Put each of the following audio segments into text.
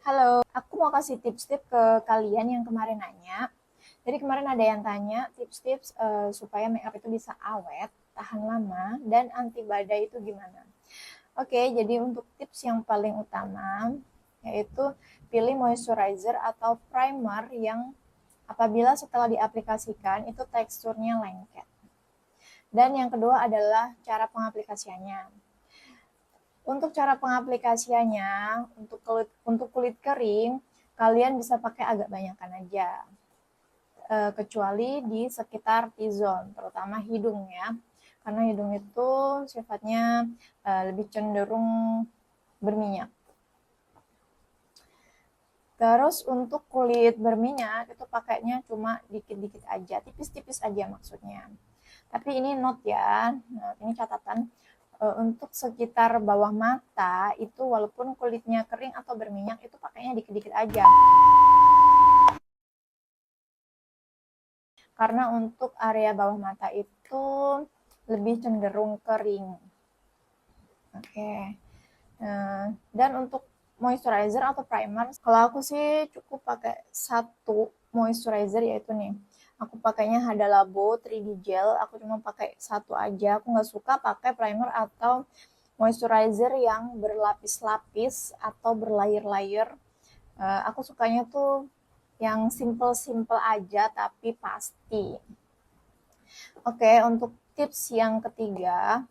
Halo, aku mau kasih tips-tips ke kalian yang kemarin nanya. Jadi kemarin ada yang tanya tips-tips supaya makeup itu bisa awet, tahan lama, dan anti badai itu gimana. Oke, jadi untuk tips yang paling utama yaitu pilih moisturizer atau primer yang apabila setelah diaplikasikan itu teksturnya lengket. Dan yang kedua adalah cara pengaplikasiannya. Untuk cara pengaplikasiannya, untuk kulit kering, kalian bisa pakai agak banyakan aja. Kecuali di sekitar T-zone, terutama hidung ya. Karena hidung itu sifatnya lebih cenderung berminyak. Terus untuk kulit berminyak itu pakainya cuma dikit-dikit aja, tipis-tipis aja maksudnya. Tapi ini note ya, nah, ini catatan. Untuk sekitar bawah mata itu walaupun kulitnya kering atau berminyak itu pakainya dikit-dikit aja. Karena untuk area bawah mata itu lebih cenderung kering. Oke. Dan untuk moisturizer atau primer, kalau aku sih cukup pakai satu moisturizer yaitu nih. Aku pakainya Hada Labo 3D Gel. Aku cuma pakai satu aja. Aku nggak suka pakai primer atau moisturizer yang berlapis-lapis atau berlayer-layer. Aku sukanya tuh yang simple-simple aja tapi pasti. Oke, untuk tips yang ketiga,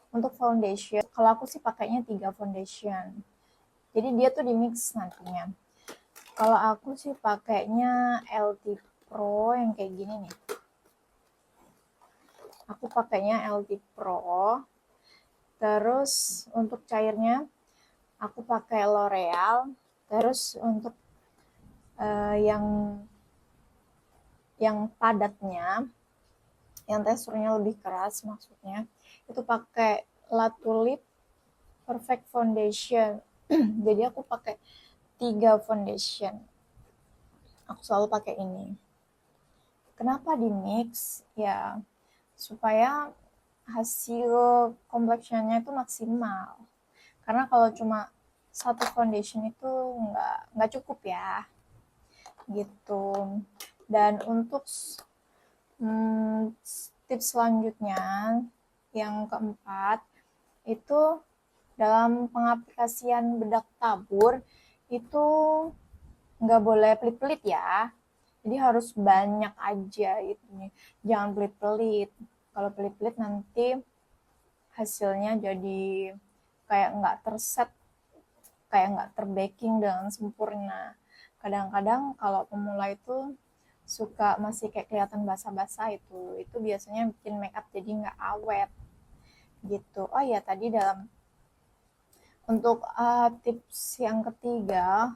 untuk foundation, kalau aku sih pakainya 3 foundation. Jadi dia tuh di mix nantinya. Kalau aku sih pakainya LT Pro yang kayak gini nih. Aku pakainya LT Pro. Terus untuk cairnya aku pakai L'Oreal. Terus untuk yang padatnya, yang teksturnya lebih keras maksudnya, itu pakai La Tulip Perfect Foundation. Jadi aku pakai 3 foundation. Aku selalu pakai ini. Kenapa di mix? Ya, supaya hasil complexionnya itu maksimal. Karena kalau cuma satu foundation itu nggak cukup ya, gitu. Dan untuk tips selanjutnya, yang keempat, itu dalam pengaplikasian bedak tabur itu nggak boleh pelit-pelit ya. Jadi harus banyak aja gitu nih. Jangan pelit-pelit. Kalau pelit-pelit nanti hasilnya jadi kayak nggak terset, kayak nggak terbaking dengan sempurna. Kadang-kadang kalau pemula itu suka masih kayak kelihatan basah-basah itu biasanya bikin make up jadi nggak awet gitu. Oh ya, tadi dalam untuk tips yang ketiga,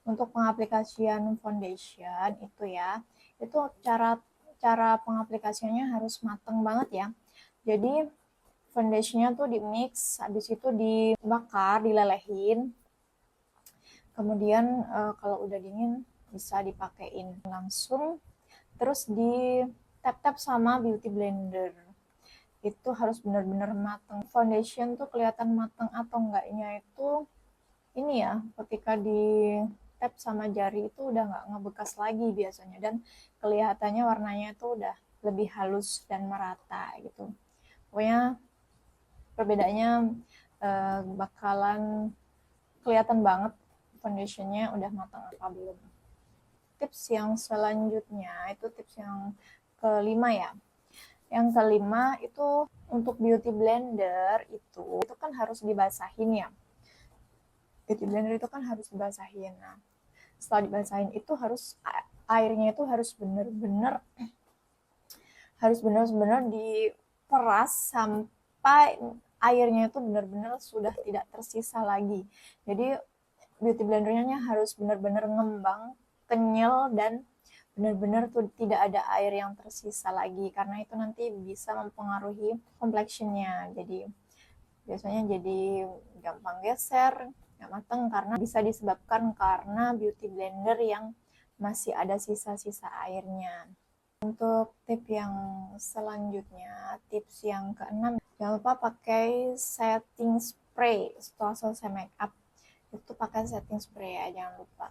untuk pengaplikasian foundation itu ya, itu cara cara pengaplikasiannya harus mateng banget ya. Jadi foundationnya tuh di mix, habis itu dibakar, dilelehin. Kemudian kalau udah dingin bisa dipakein langsung. Terus di tap-tap sama beauty blender. Itu harus benar-benar mateng. Foundation tuh kelihatan mateng atau enggaknya itu ini ya, ketika di tap sama jari itu udah nggak ngebekas lagi biasanya, dan kelihatannya warnanya itu udah lebih halus dan merata gitu. Pokoknya perbedaannya bakalan kelihatan banget foundationnya udah matang apa belum. Tips yang selanjutnya itu tips yang kelima ya. Yang kelima itu untuk beauty blender itu kan harus dibasahin ya. Beauty blender itu kan harus dibasahin. Nah, setelah dibasahin itu airnya itu harus benar-benar diperas sampai airnya itu benar-benar sudah tidak tersisa lagi. Jadi beauty blendernya harus benar-benar ngembang, kenyal, dan benar-benar tuh tidak ada air yang tersisa lagi, karena itu nanti bisa mempengaruhi complexionnya. Jadi biasanya jadi gampang geser, nggak mateng, karena bisa disebabkan karena beauty blender yang masih ada sisa-sisa airnya. Untuk tips yang selanjutnya, tips yang keenam, jangan lupa pakai setting spray setelah selesai make up. Itu pakai setting spray ya, jangan lupa.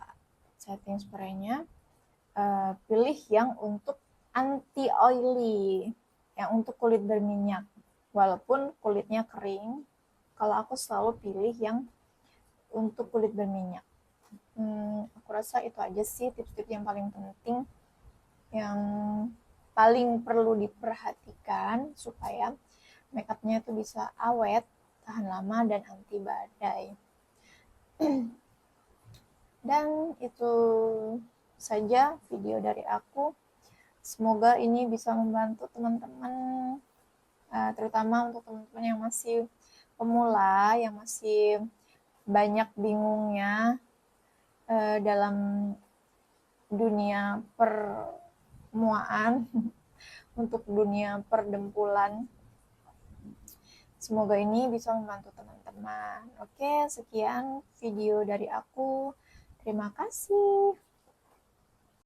Setting spraynya pilih yang untuk anti oily, yang untuk kulit berminyak. Walaupun kulitnya kering, kalau aku selalu pilih yang untuk kulit berminyak. Aku rasa itu aja sih tips-tips yang paling penting, yang paling perlu diperhatikan supaya makeupnya itu bisa awet, tahan lama, dan anti badai. Dan itu saja video dari aku. Semoga ini bisa membantu teman-teman, terutama untuk teman-teman yang masih pemula, yang masih banyak bingungnya dalam dunia permuaan, untuk dunia perdempulan. Semoga ini bisa membantu teman-teman. Oke, sekian video dari aku. Terima kasih.